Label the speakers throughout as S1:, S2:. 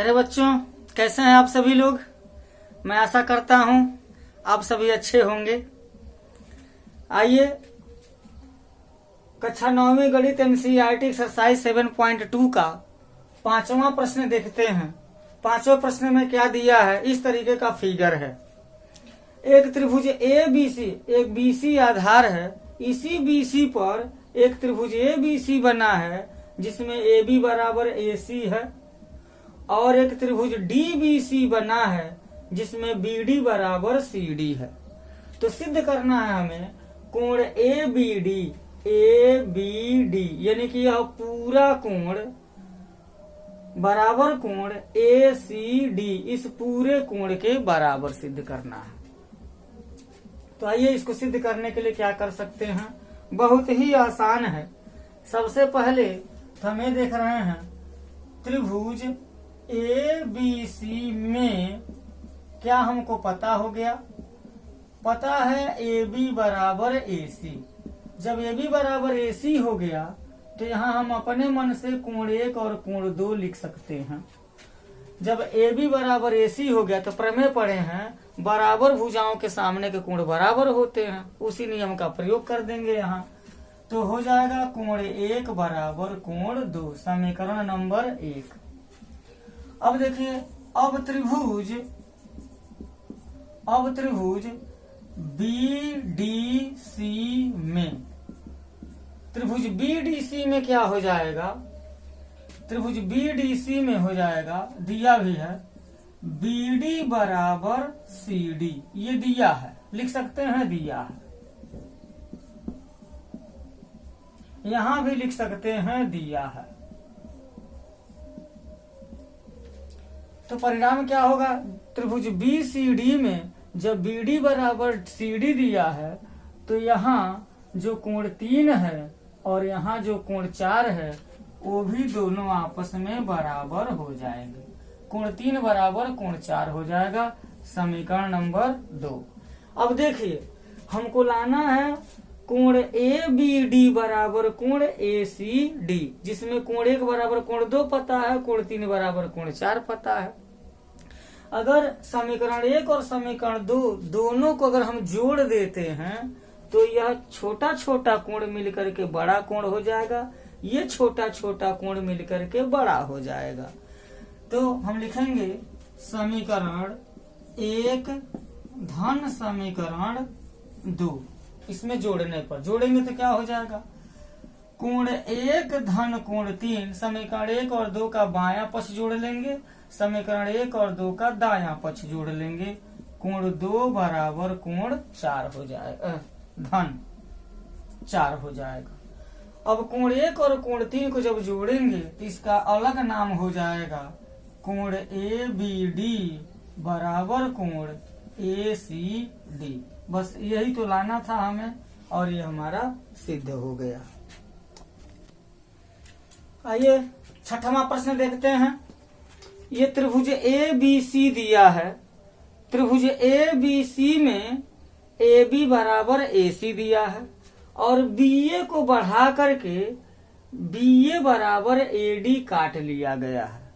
S1: प्यारे बच्चों, कैसे हैं आप सभी लोग। मैं आशा करता हूं आप सभी अच्छे होंगे। आइए कक्षा 9वीं गणित एनसीईआरटी एक्सरसाइज 7.2 का 5वां प्रश्न देखते हैं। 5वें प्रश्न में क्या दिया है, इस तरीके का फिगर है। एक त्रिभुज ए बी सी, एक बीसी आधार है। इसी बीसी पर एक त्रिभुज ए बी सी बना है जिसमें ए बी बराबर ए सी है, और एक त्रिभुज डी बी सी बना है जिसमें बी डी बराबर सी डी है। तो सिद्ध करना है हमें कोण ए बी डी यानी कि यह पूरा कोण बराबर कोण ए सी डी, इस पूरे कोण के बराबर सिद्ध करना है। तो आइए इसको सिद्ध करने के लिए क्या कर सकते हैं, बहुत ही आसान है। सबसे पहले तो हमें देख रहे हैं त्रिभुज ए बी सी में क्या हमको पता हो गया, पता है ए बी बराबर ए सी। जब ए बी बराबर ए सी हो गया तो यहाँ हम अपने मन से कोण 1 और कोण 2 लिख सकते हैं। जब ए बी बराबर ए सी हो गया तो प्रमेय पढ़े हैं बराबर भुजाओं के सामने के कोण बराबर होते हैं, उसी नियम का प्रयोग कर देंगे यहाँ। तो हो जाएगा कोण 1 बराबर कोण 2, समीकरण नंबर 1। अब देखिए, अब त्रिभुज बी डी सी में, त्रिभुज बी डी सी में क्या हो जाएगा, त्रिभुज बी डी सी में हो जाएगा, दिया भी है बी डी बराबर सी डी। ये दिया है, लिख सकते हैं दिया है, यहां भी लिख सकते हैं दिया है। तो परिणाम क्या होगा, त्रिभुज बी सी डी में जब बी डी बराबर सी डी दिया है तो यहाँ जो कोण 3 है और यहाँ जो कोण 4 है वो भी दोनों आपस में बराबर हो जाएंगे। कोण 3 बराबर कोण 4 हो जाएगा, समीकरण नंबर 2। अब देखिए हमको लाना है कोण ए बी डी बराबर कोण ए सी डी, जिसमें कोण 1 बराबर कोण 2 पता है, कोण 3 बराबर कोण 4 पता है। अगर समीकरण 1 और समीकरण 2 दोनों को अगर हम जोड़ देते हैं तो यह छोटा छोटा कोण मिलकर के बड़ा कोण हो जाएगा, ये छोटा छोटा कोण मिलकर के बड़ा हो जाएगा। तो हम लिखेंगे समीकरण 1 धन समीकरण 2, इसमें जोड़ने पर जोड़ेंगे तो क्या हो जाएगा, कोण 1 धन कोण 3, समीकरण 1 और 2 का बायां पक्ष जोड़ लेंगे, समीकरण 1 और 2 का दायां पक्ष जोड़ लेंगे, कोण 2 बराबर कोण 4 हो जाएगा, धन 4 हो जाएगा। अब कोण 1 और कोण 3 को जब जोड़ेंगे तो इसका अलग नाम हो जाएगा कोण ए बी डी बराबर कोण ए सी डी। बस यही तो लाना था हमें और ये हमारा सिद्ध हो गया। आइए 6वां प्रश्न देखते हैं। ये त्रिभुज ए बी सी दिया है। त्रिभुज ए बी सी में ए बी बराबर ए सी दिया है और बी ए को बढ़ा करके बी ए बराबर ए डी काट लिया गया है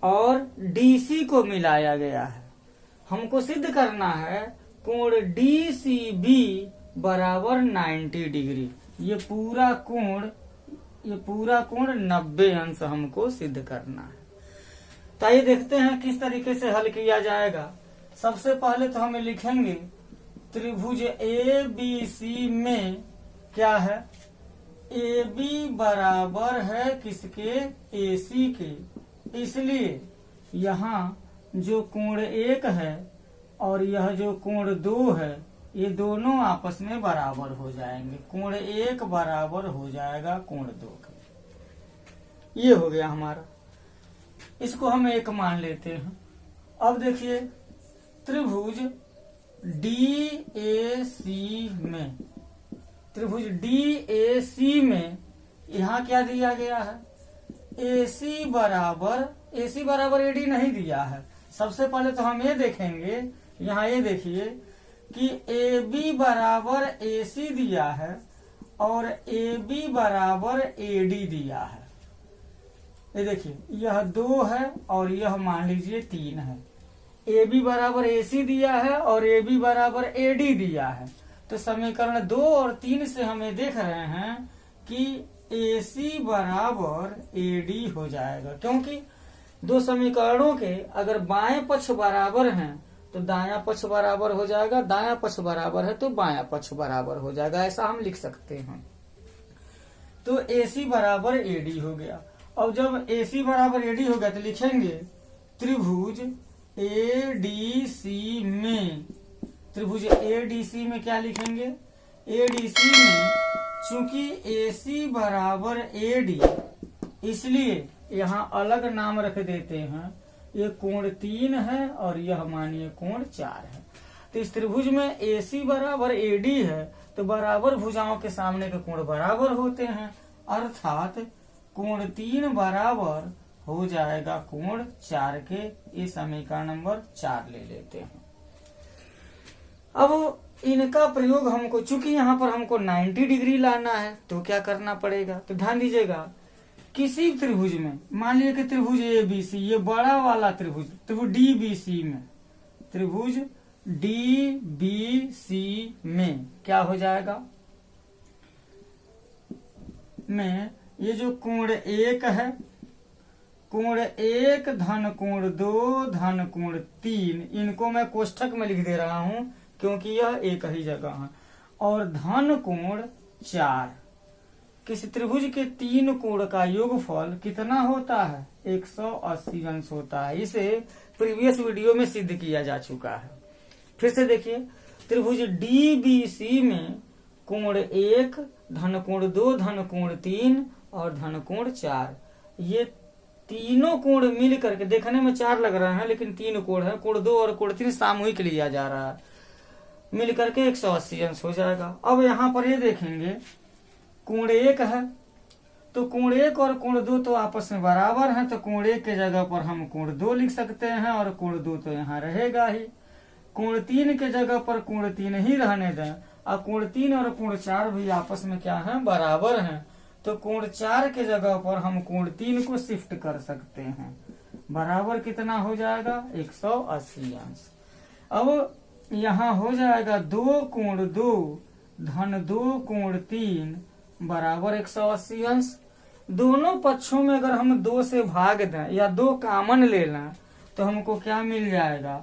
S1: और डी सी को मिलाया गया है। हमको सिद्ध करना है कोण डी सी बी बराबर 90 डिग्री। ये पूरा कोण 90 अंश हमको सिद्ध करना है। तो आइए देखते हैं किस तरीके से हल किया जाएगा। सबसे पहले तो हमें लिखेंगे त्रिभुज ए बी सी में क्या है, ए बी बराबर है किसके, ए सी के, इसलिए यहाँ जो कोण 1 है और यह जो कोण 2 है ये दोनों आपस में बराबर हो जाएंगे। कोण 1 बराबर हो जाएगा कोण 2 के। ये हो गया हमारा, इसको हम 1 मान लेते हैं। अब देखिए त्रिभुज डी ए सी में, त्रिभुज डी ए सी में यहाँ क्या दिया गया है, ए सी बराबर ए डी नहीं दिया है। सबसे पहले तो हम ये देखेंगे, यहाँ ये देखिए कि ए बी बराबर ए सी दिया है और ए बी बराबर ए डी दिया है। ये देखिए यह 2 है और यह मान लीजिए 3 है। ए बी बराबर ए सी दिया है और ए बी बराबर ए डी दिया है। तो समीकरण 2 और 3 से हमें देख रहे हैं कि ए सी बराबर ए डी हो जाएगा, क्योंकि दो समीकरणों के अगर बाएं पक्ष बराबर हैं तो दायां पक्ष बराबर हो जाएगा, दायां पक्ष बराबर है तो बायां पक्ष बराबर हो जाएगा, ऐसा हम लिख सकते हैं। तो ए सी बराबर ए डी हो गया। अब जब ए सी बराबर ए डी हो गया तो लिखेंगे त्रिभुज ए डी सी में, त्रिभुज ए डी सी में क्या लिखेंगे, ए डी सी में चूंकि ए सी बराबर ए डी इसलिए यहाँ अलग नाम रख देते हैं। ये कोण 3 है और यह मानिए कोण 4 है। तो इस त्रिभुज में ए सी बराबर ए डी है तो बराबर भुजाओं के सामने के कोण बराबर होते हैं, अर्थात कोण 3 बराबर हो जाएगा कोण 4 के। ये समीकरण नंबर 4 ले लेते हैं। अब इनका प्रयोग हमको, चूंकि यहाँ पर हमको 90 डिग्री लाना है तो क्या करना पड़ेगा, तो ध्यान दीजिएगा किसी त्रिभुज में, मान लीजिए कि त्रिभुज ए बी सी, ये बड़ा वाला त्रिभुज, त्रिभुज डी बी सी में, त्रिभुज डी बी सी में क्या हो जाएगा, में ये जो कोण 1 है, कोण 1 धन कोण 2 धन कोण 3, इनको मैं कोष्ठक में लिख दे रहा हूं क्योंकि यह एक ही जगह है, और धन कोण 4, किसी त्रिभुज के 3 कोण का योगफल कितना होता है, 180 अंश होता है। इसे प्रीवियस वीडियो में सिद्ध किया जा चुका है। फिर से देखिए त्रिभुज डी बी सी में कोण 1 धन कोण 2 धन कोण 3 और धन कोण 4, ये तीनों कोण मिल करके, देखने में 4 लग रहे हैं लेकिन 3 कोण है, कोण 2 और कोण 3 सामूहिक लिया जा रहा है, मिल करके 180 अंश हो जाएगा। अब यहाँ पर ये देखेंगे कोण 1 है तो कोण 1 और कोण 2 तो आपस में बराबर हैं, तो कोण 1 के जगह पर हम कोण 2 लिख सकते हैं और कोण 2 तो यहाँ रहेगा ही। कोण 3 के जगह पर कोण 3 ही रहने दें, और कोण 3 और कोण 4 भी आपस में क्या है, बराबर हैं, तो कोण 4 के जगह पर हम कोण 3 को शिफ्ट कर सकते हैं, बराबर कितना हो जाएगा, 180 अंश। अब यहाँ हो जाएगा 2 कोण 2 धन 2 कोण 3 बराबर 180 अंश। दोनों पक्षों में अगर हम 2 से भाग दें या 2 कामन ले लें तो हमको क्या मिल जाएगा,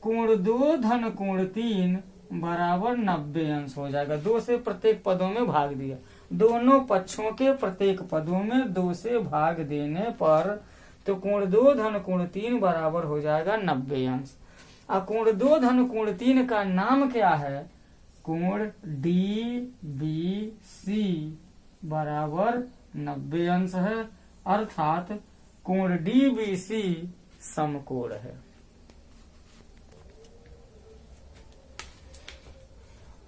S1: कोण 2 धन कोण 3 बराबर 90 अंश हो जाएगा। 2 से प्रत्येक पदों में भाग दिया, दोनों पक्षों के प्रत्येक पदों में 2 से भाग देने पर तो कोण 2 धन कोण 3 बराबर हो जाएगा 90 अंश। और कोण 2 धन कोण 3 का नाम क्या है, कोण डी बी सी बराबर 90 अंश है, अर्थात कोण डी बी सी समकोण है।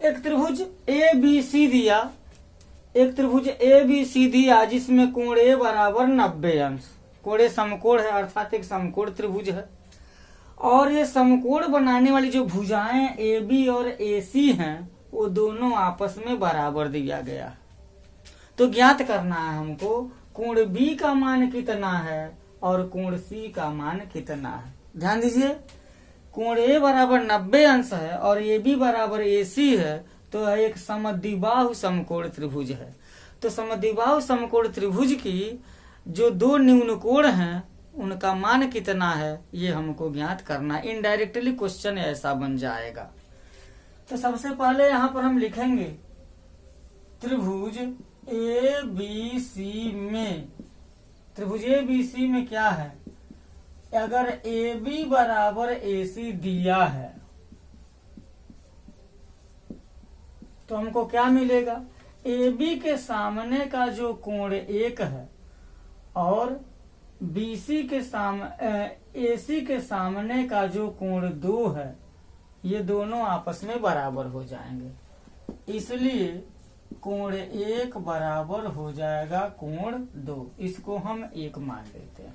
S1: एक त्रिभुज ए बी सी दिया, एक त्रिभुज ए बी सी दिया जिसमें कोण ए बराबर 90 अंश, कोण ए समकोण है अर्थात एक समकोण त्रिभुज है, और ये समकोण बनाने वाली जो भुजाएं ए बी और ए सी हैं वो दोनों आपस में बराबर दिया गया। तो ज्ञात करना है हमको कोण बी का मान कितना है और कोण सी का मान कितना है। ध्यान दीजिए कोण ए बराबर 90 अंश है और ए बी बराबर ए सी है, तो एक समद्विबाहु समकोण त्रिभुज है। तो समद्विबाहु समकोण त्रिभुज की जो 2 न्यून कोण हैं उनका मान कितना है ये हमको ज्ञात करना। इनडायरेक्टली क्वेश्चन ऐसा बन जाएगा। तो सबसे पहले यहाँ पर हम लिखेंगे त्रिभुज ए बी सी में, त्रिभुज ए बी सी में क्या है, अगर ए बी बराबर ए सी दिया है तो हमको क्या मिलेगा, ए बी के सामने का जो कोण 1 है और बीसी के सामने एसी के सामने का जो कोण 2 है ये दोनों आपस में बराबर हो जाएंगे, इसलिए कोण 1 बराबर हो जाएगा कोण 2। इसको हम 1 मान लेते हैं।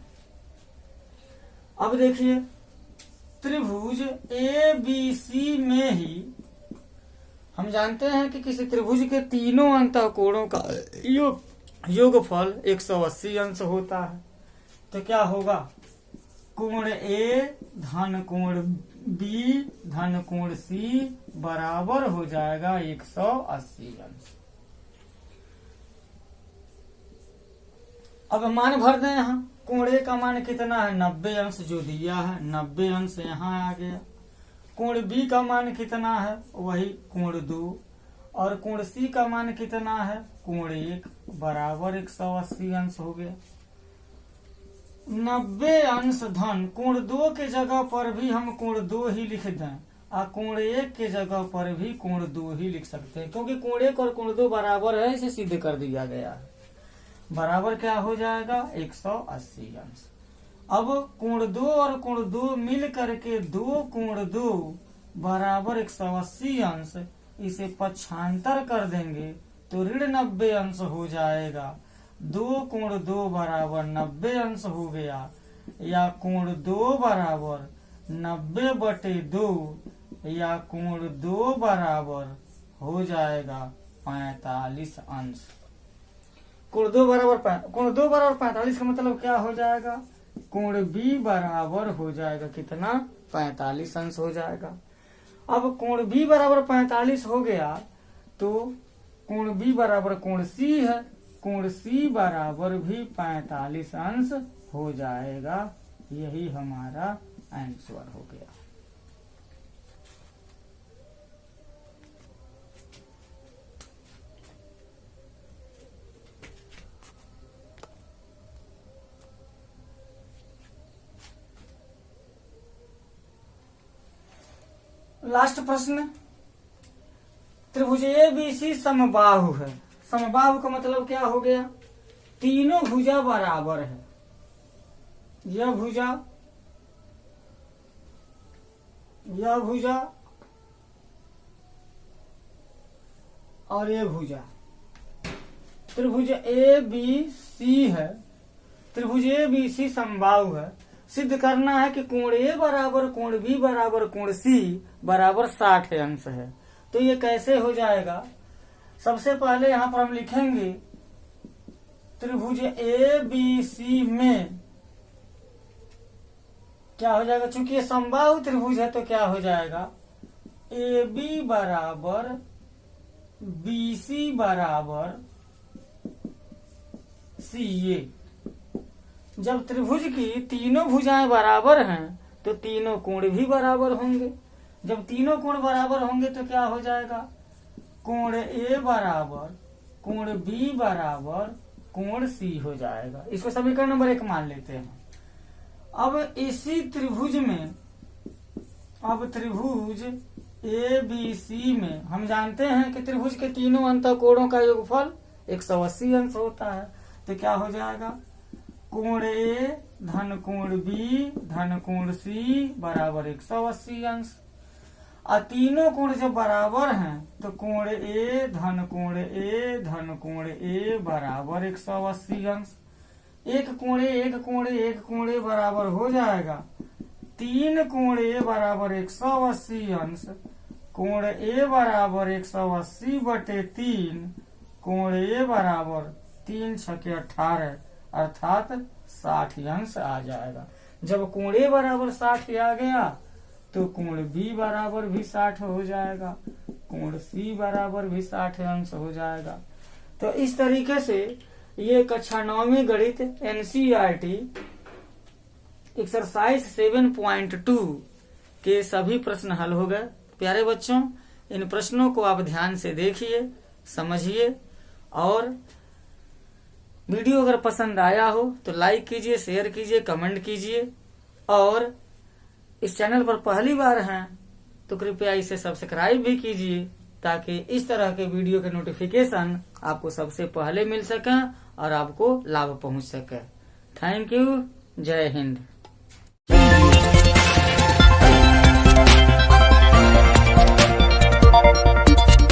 S1: अब देखिए त्रिभुज ए बी सी में ही हम जानते हैं कि किसी त्रिभुज के तीनों अंतःकोणों का योगफल 180 अंश होता है। तो क्या होगा, कोण ए धन कोण बी धन कोण सी बराबर हो जाएगा 180 अंश। अब मान भर दें यहाँ, कोण ए का मान कितना है 90 अंश जो दिया है, 90 अंश यहाँ आ गया। कोण बी का मान कितना है, वही कोण 2, और कोण सी का मान कितना है, कोण 1 बराबर 180 अंश हो गया। 90 अंश धन कोण 2 के जगह पर भी हम कोण 2 ही लिख दें, और कोण 1 के जगह पर भी कोण 2 ही लिख सकते हैं, क्योंकि कोण 1 और कोण 2 बराबर है, इसे सिद्ध कर दिया गया है। बराबर क्या हो जाएगा 180 अंश। अब कोण 2 और कोण 2 मिल करके 2 कोण 2 बराबर 180 अंश, इसे पक्षांतर कर देंगे तो ऋण 90 अंश हो जाएगा। 2 कोण 2 बराबर 90 अंश हो गया, या कोण 2 बराबर 90/2, या कोण 2 बराबर हो जाएगा 45 अंश। कोण 2 बराबर 45 का मतलब क्या हो जाएगा, कोण बी बराबर हो जाएगा कितना 45 अंश हो जाएगा। अब कोण बी बराबर 45 हो गया तो कोण बी बराबर कोण सी है, कोण सी बराबर भी 45 अंश हो जाएगा। यही हमारा आंसर हो गया। लास्ट प्रश्न, त्रिभुज ABC समबाहु है। समबाहु का मतलब क्या हो गया, तीनों भुजा बराबर है। यह भुजा, यह भुजा और यह भुजा, त्रिभुज ABC है। त्रिभुज ABC समबाहु है। सिद्ध करना है कि कोण ए बराबर कोण बी बराबर कोण सी बराबर 60 अंश है। तो ये कैसे हो जाएगा, सबसे पहले यहाँ पर हम लिखेंगे त्रिभुज ABC में क्या हो जाएगा, चूंकि ये समबाहु त्रिभुज है तो क्या हो जाएगा, AB बराबर BC बराबर CA। जब त्रिभुज की तीनों भुजाएं बराबर हैं तो तीनों कोण भी बराबर होंगे। जब तीनों कोण बराबर होंगे तो क्या हो जाएगा, कोण ए बराबर कोण बी बराबर कोण सी हो जाएगा। इसको समीकरण नंबर 1 मान लेते हैं। अब इसी त्रिभुज में, अब त्रिभुज ABC में हम जानते हैं कि त्रिभुज के तीनों अंतःकोणों का योगफल 180 अंश होता है। तो क्या हो जाएगा, कोण ए धन कोण बी धन कोण सी बराबर 180 अंश। और तीनों कोण जब बराबर हैं तो कोण ए धन कोण ए बराबर 180 अंश। एक कोण ए बराबर हो जाएगा 3 कोण ए बराबर 180 अंश। कोण ए बराबर 180/3, कोण ए बराबर 3 छके 18 अर्थात 60 अंश आ जाएगा। जब कोण ए बराबर 60 आ गया तो कोण बी बराबर भी 60 हो जाएगा, कोण सी बराबर भी 60 अंश हो जाएगा। तो इस तरीके से ये कक्षा 9वीं गणित NCERT एक्सरसाइज 7.2 के सभी प्रश्न हल हो गए। प्यारे बच्चों, इन प्रश्नों को आप ध्यान से देखिए, समझिए, और वीडियो अगर पसंद आया हो तो लाइक कीजिए, शेयर कीजिए, कमेंट कीजिए, और इस चैनल पर पहली बार हैं तो कृपया इसे सब्सक्राइब भी कीजिए ताकि इस तरह के वीडियो के नोटिफिकेशन आपको सबसे पहले मिल सके और आपको लाभ पहुंच सके। Thank you. जय हिंद।